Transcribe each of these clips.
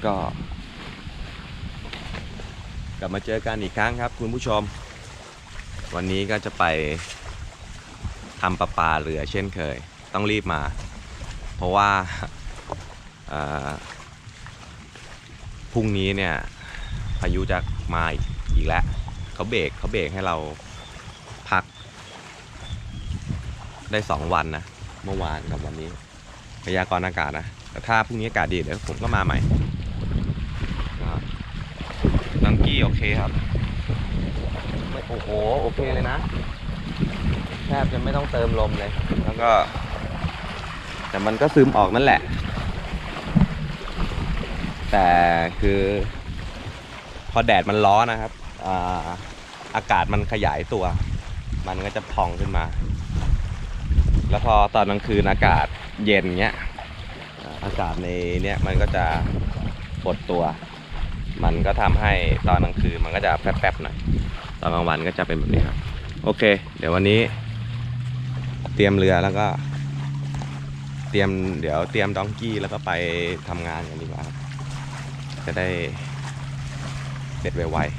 ก็กลับมาเจอกันอีกครั้งครับคุณผู้ชมวันนี้ก็จะไปทำประปาเรือเช่นเคยต้องรีบมาเพราะว่าพรุ่งนี้เนี่ยพายุจะมาอีกแล้วเขาเบรกให้เราพักได้2 วันนะเมื่อวานกับวันนี้พยากรณ์อากาศนะแต่ถ้าพรุ่งนี้อากาศดีเดี๋ยวผมก็มาใหม่ดังกี้โอเคครับโอ้โหโอเคเลยนะแทบจะไม่ต้องเติมลมเลยแล้วก็แต่มันก็ซึมออกนั่นแหละแต่คือพอแดดมันร้อนนะครับอากาศมันขยายตัวมันก็จะพองขึ้นมาแล้วพอตอนกลางคืนอากาศเย็นเงี้ยอากาศในเนี้ยมันก็จะหดตัวมันก็ทำให้ตอนกลางคืนมันก็จะแป๊บๆหน่อยตอนกลางวันก็จะเป็นแบบนี้ครับโอเคเดี๋ยววันนี้เตรียมเรือแล้วก็เดี๋ยวเตรียมดองกี้แล้วก็ไปทำงานกันดีกว่าจะได้เสร็จไวๆ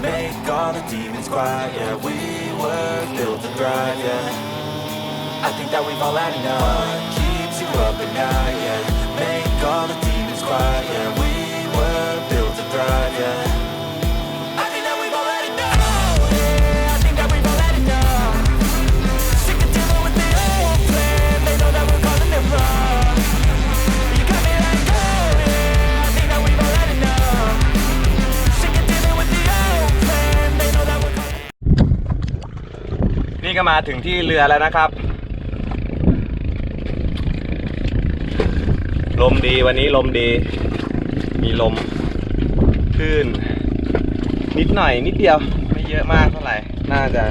Make all the demons quiet, yeah. We were built to thrive, yeah. I think that we've all had enough. What keeps you up at night, yeah. Make all the demons quiet, yeah. We were built to thrive, yeah. I think that we've all had enough. Yeah, I think that we've all had enough. Sick of dealing with the old plan. They know that we're calling it wrong. You got me like, oh yeah. I think that we've all had enough. Sick of dealing with the old plan. They know that we're calling. นี่ก็มาถึงที่เรือแล้วนะครับลมดีวันนี้ลมดีมีลมคลื่นนิดหน่อยนิดเดียวไม่เยอะมากเท่าไหร่น่าจะ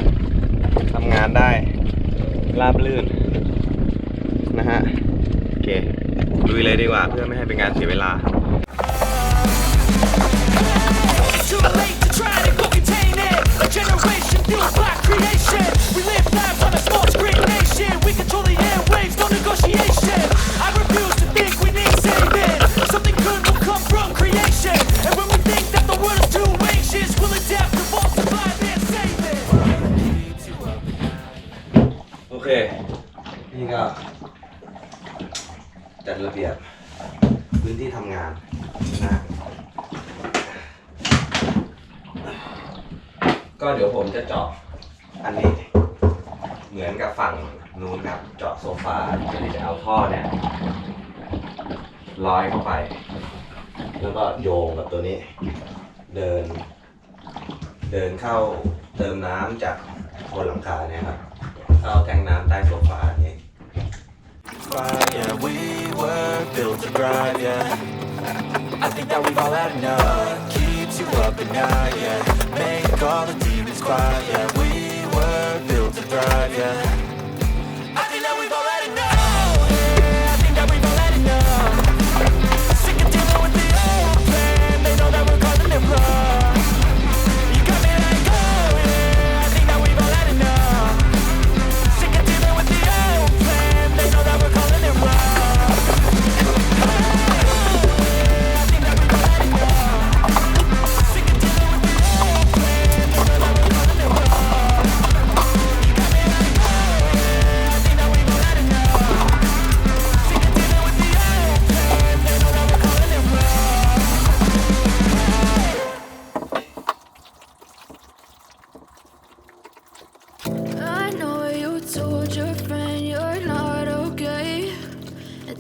ทำงานได้ราบรื่นนะฮะโอเคลุยเลยดีกว่าเพื่อไม่ให้เป็นการเสียเวลาโอเคนี่ก็จัดระเบียบพื้นที่ทำงานนะก็เดี๋ยวผมจะเจาะอันนี้เหมือนกับฝั่งนู้นครับเจาะโซฟาที่จะเอาท่อเนี่ยร้อยเข้าไปแล้วก็โยงกับตัวนี้เดินเข้าเติมน้ำจากบนหลังคาเนี่ยครับเข้าแทงน้ำใต้โซฟาเนี่ย Yeah, we were built to thrive, yeah. I think that we've all had enough. Keeps you up at night, yeah. Make all the demons quiet, yeah. We were built to thrive, yeah. I think that we've all had enough. Yeah, I think that we've all had enough. Sick of dealing with the old plan. They know that we're calling it wrong. You got me like, oh yeah. I think that we've all had enough. Sick of dealing with the old plan. They know that we're calling it wrong.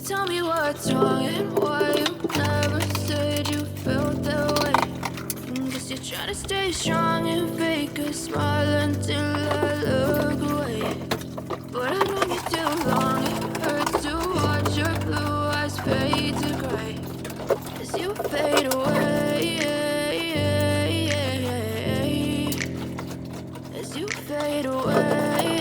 Tell me what's wrong and why you never said you felt that way. Guess you're trying to stay strong and fake a smile until I look away. But I've known you too long. as you fade away.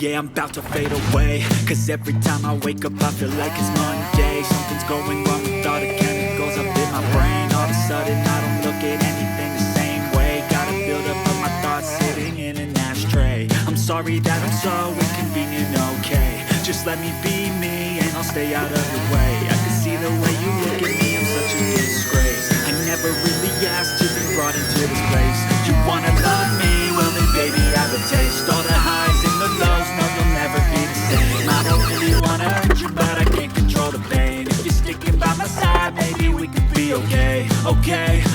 Yeah, I'm about to fade away. Cause every time I wake up I feel like it's Monday. Something's going wrong with all the chemicals up in my brain. All of a sudden I don't look at anything the same way. Gotta build up of my thoughts sitting in an ashtray. I'm sorry that I'm so inconvenient, okay. Just let me be me and I'll stay out of your way. I can see the way you look at me, I'm such a disgrace. I never really asked to be brought into this place. You wanna love me? Well then baby I have a taste. All the highs and the lows, no you'll never be the same. I don't really wanna hurt you but I can't control the pain. If you're sticking by my side, maybe we could be okay.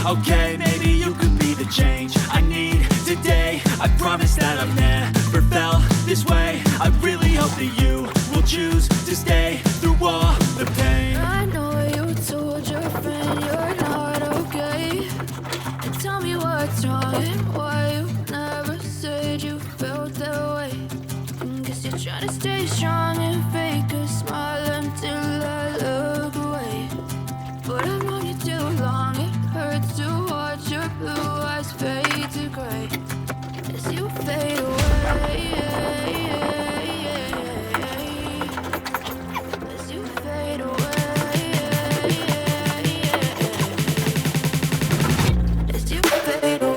Okay, maybe you could be the change I need today. I promise that I've never felt this way. I really hope that you will choose to stay through all the pain. I know you told your friend you're not okay. And tell me what's wrong and why you never said you felt that way. Guess you're trying to stay strong and fake a smile until I look away. But I've known you too long, it hurts to watch your blue eyes fade to gray as you fade away. As you fade away. As you fade away.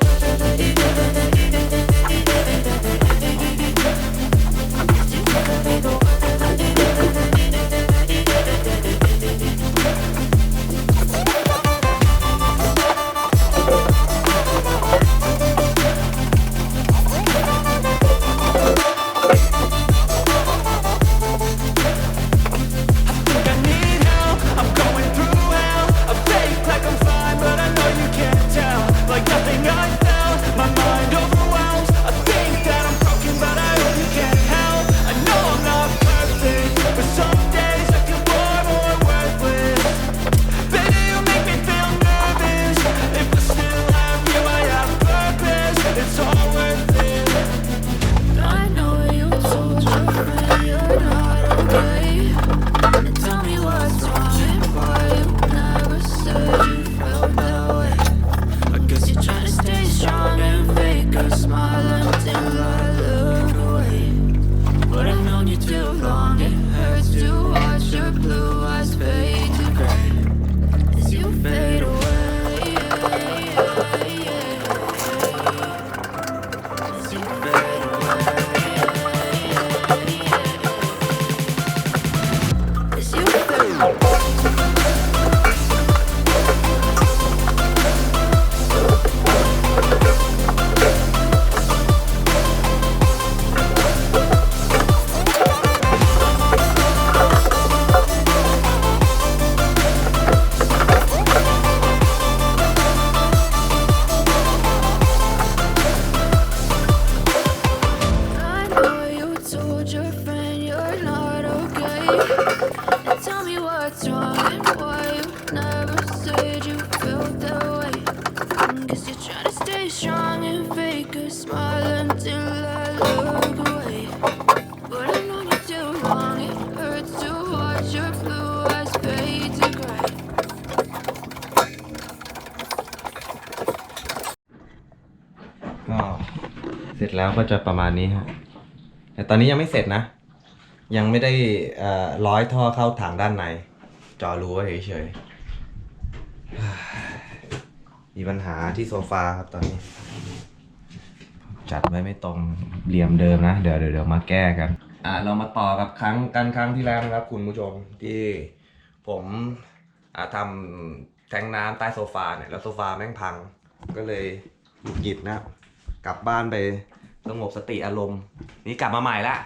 เสร็จแล้วก็จะประมาณนี้ฮะแต่ตอนนี้ยังไม่เสร็จนะยังไม่ได้ร้อยท่อเข้าถังด้านในจอรู้ไว้เฉยๆมีปัญหาที่โซฟาครับตอนนี้จัดไว้ไม่ตรงเหลี่ยมเดิมนะเดี๋ยวมาแก้กันเรามาต่อกับครั้งที่แล้วนะครับคุณผู้ชมที่ผมทำแทงน้ำใต้โซฟาเนี่ยแล้วโซฟาแม่งพังก็เลยหงุดหงิดนะกลับบ้านไปสงบสติอารมณ์นี่กลับมาใหม่ละ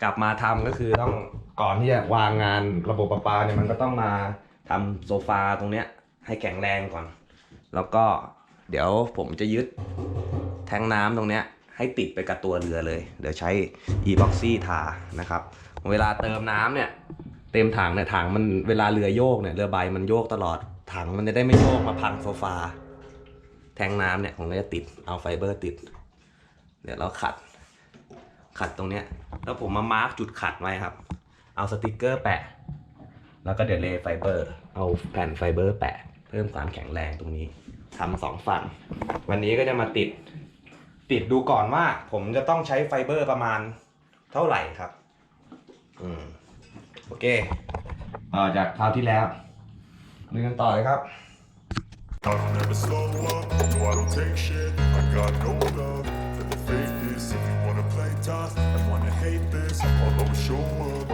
กลับมาทำก็คือต้องก่อนที่จะวางงานระบบประปาเนี่ยมันก็ต้องมาทำโซฟาตรงเนี้ยให้แข็งแรงก่อนแล้วก็เดี๋ยวผมจะยึดแทงน้ำตรงเนี้ยให้ติดไปกับตัวเรือเลยเดี๋ยวใช้อีบ็อกซี่ทานะครับเวลาเติมน้ำเนี่ยเต็มถังเนี่ยถังมันเวลาเรือโยกเนี่ยเรือใบมันโยกตลอดถังมันจะได้ไม่โยกมาพังโซฟาแทงน้ำเนี่ยผมก็จะติดเอาไฟเบอร์ติดเดี๋ยวเราขัดตรงเนี้ยแล้วผมมามาร์กจุดขัดไว้ครับเอาสติกเกอร์แปะแล้วก็เดี๋ยวเลไฟเบอร์เอาแผ่นไฟเบอร์แปะเพิ่มความแข็งแรงตรงนี้ ทำสองฝั่งวันนี้ก็จะมาติดดูก่อนว่าผมจะต้องใช้ไฟเบอร์ประมาณเท่าไหร่ครับโอเคจากคราวที่แล้วลุยกันต่อเลยครับ I don't ever slow up, no I don't take shit. I got no love for the fakeness. If you wanna play tough and wanna hate this, I'll always show up.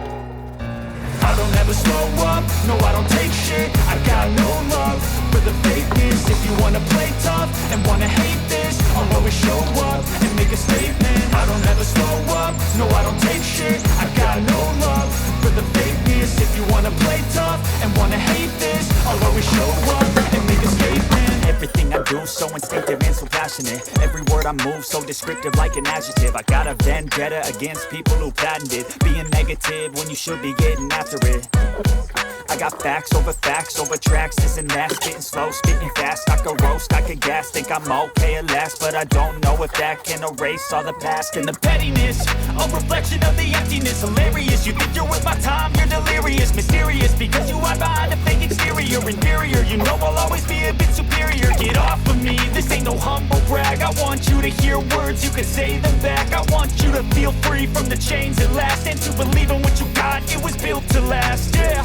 I don't ever slow up, no I don't take shit. I got no love for the fakeness. If you wanna play tough and wanna hate this, I'll always show up and make a statement. I don't ever slow up, no I don't take shit. I got no love for the fakeness. If you wanna play tough and wanna hate this, I'll always show up and make a statement. Everything I do so instinctive and so passionate. Every word I move so descriptive like an adjective. I got a vendetta against people who patented being negative when you should be getting after it. I got facts over tracks, this and that, spitting slow, spitting fast. I could roast, I could gas, think I'm okay at last, but I don't know if that can erase all the past and the pettiness. A reflection of the emptiness, hilarious. You think you're worth my time, you're delirious, mysterious, because you hide behind a fake exterior, inferior. You know I'll always be a bit superior. Get off of me, this ain't no humble brag. I want you to hear words, you can say them back. I want you to feel free from the chains at last, and to believe in what you got, it was built to last, yeah.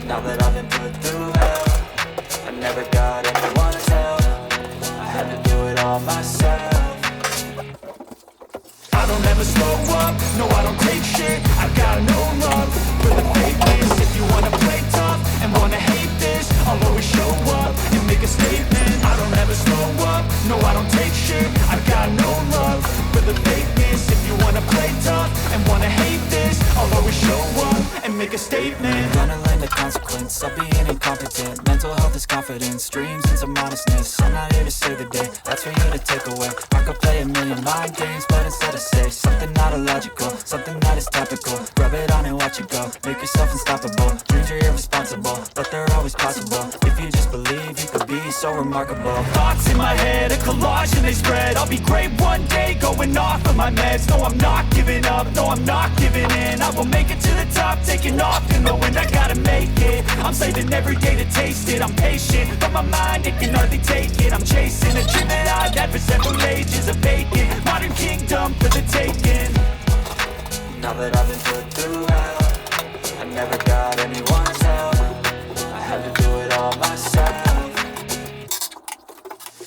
Now that I've been put through hell, I never got anyone's help. I had to do it all myself. I don't ever slow up, no I don't take shit. I got no love for the fakeness. If you wanna play tough and wanna hate this, I'll always show up and make a statement. I don't ever slow up, no I don't take shit. I got no love for the fakeness. If you wanna play tough and wanna hate this, I'll always show up and make a statement. Gonna learn the consequence of being incompetent. Mental health is confidence, dreams and some honestness. I'm not here to save the day, that's for you to take away. I could play a million mind games, but instead I say something not illogical, something that is topical. Rub it on and watch it go, make yourself unstoppable. Dreams are irresponsible, but they're always possible. If you just believe, you could be so remarkable. Thoughts in my head, a collage and they spread. I'll be great one day, going off of my meds. No, I'm not giving up, no, I'm not giving in. I will make it to the top, taking off in the wind. I gotta make it, I'm saving every day to taste it. I'm patient, but my mind, it can hardly take it. I'm chasing a dream that I've had for several ages, a vacant modern kingdom for the taking. Now that I've been put through hell, I never got anyone's help. I had to do it all myself.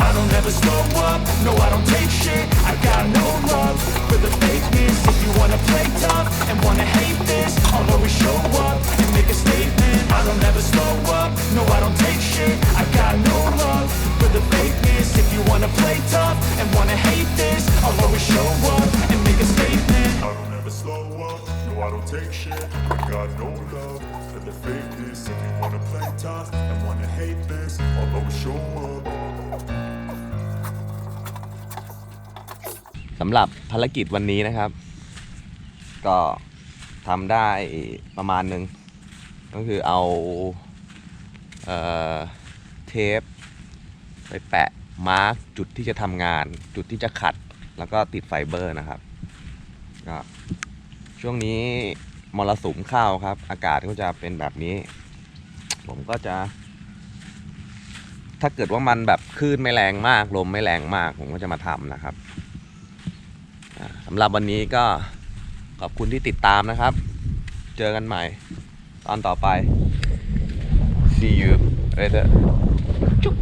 I don't ever slow up, no I don't take shit. I got no love for the fakeness. If you wanna play tough and wanna hate this, I'll always show up and make a statement. I don't ever slow up, no I don't take shit. I got no love for the fakeness. If you wanna play tough and wanna hate this, I'll always show up and make a statement. I don't ever slow up, no I don't take shit. I got no love for the fakeness. If you wanna play tough and wanna hate this, I'll always show up. สำหรับภารกิจวันนี้นะครับก็ทำได้ประมาณนึงก็คือเอาเทปไปแปะมาร์กจุดที่จะทำงานจุดที่จะขัดแล้วก็ติดไฟเบอร์นะครับก็ช่วงนี้มรสุมเข้าครับอากาศก็จะเป็นแบบนี้ผมก็จะถ้าเกิดว่ามันแบบคลื่นไม่แรงมากลมไม่แรงมากผมก็จะมาทำนะครับสำหรับวันนี้ก็ขอบคุณที่ติดตามนะครับเจอกันใหม่ตอนต่อไป See you later จุ๊ก